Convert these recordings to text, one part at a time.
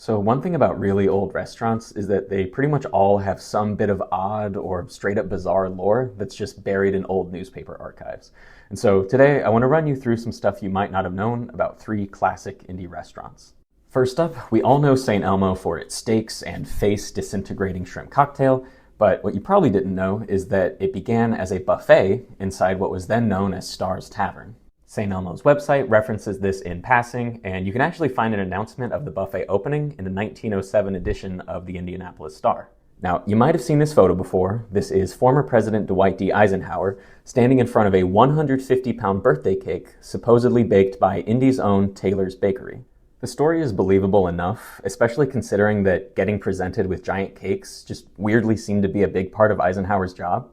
So one thing about really old restaurants is that they pretty much all have some bit of odd or straight up bizarre lore that's just buried in old newspaper archives. And so today I want to run you through some stuff you might not have known about three classic Indy restaurants. First up, we all know St. Elmo for its steaks and face disintegrating shrimp cocktail, but what you probably didn't know is that it began as a buffet inside what was then known as Star's Tavern. St. Elmo's website references this in passing, and you can actually find an announcement of the buffet opening in the 1907 edition of the Indianapolis Star. Now, you might have seen this photo before. This is former President Dwight D. Eisenhower standing in front of a 150-pound birthday cake supposedly baked by Indy's own Taylor's Bakery. The story is believable enough, especially considering that getting presented with giant cakes just weirdly seemed to be a big part of Eisenhower's job.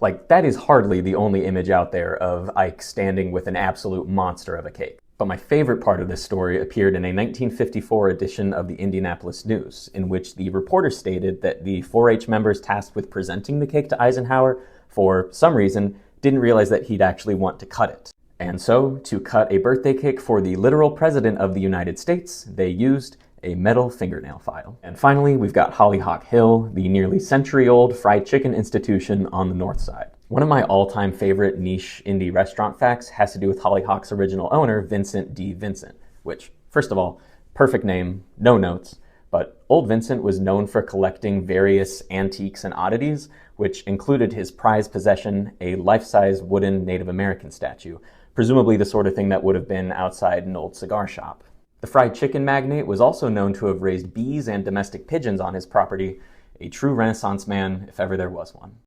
Like, that is hardly the only image out there of Ike standing with an absolute monster of a cake. But my favorite part of this story appeared in a 1954 edition of the Indianapolis News, in which the reporter stated that the 4-H members tasked with presenting the cake to Eisenhower, for some reason, didn't realize that he'd actually want to cut it. And so, to cut a birthday cake for the literal president of the United States, they used a metal fingernail file. And finally, we've got Hollyhock Hill, the nearly century-old fried chicken institution on the north side. One of my all-time favorite niche indie restaurant facts has to do with Hollyhock's original owner, Vincent D. Vincent, which, first of all, perfect name, no notes, but old Vincent was known for collecting various antiques and oddities, which included his prized possession, a life-size wooden Native American statue, presumably the sort of thing that would have been outside an old cigar shop. The fried chicken magnate was also known to have raised bees and domestic pigeons on his property, a true Renaissance man if ever there was one.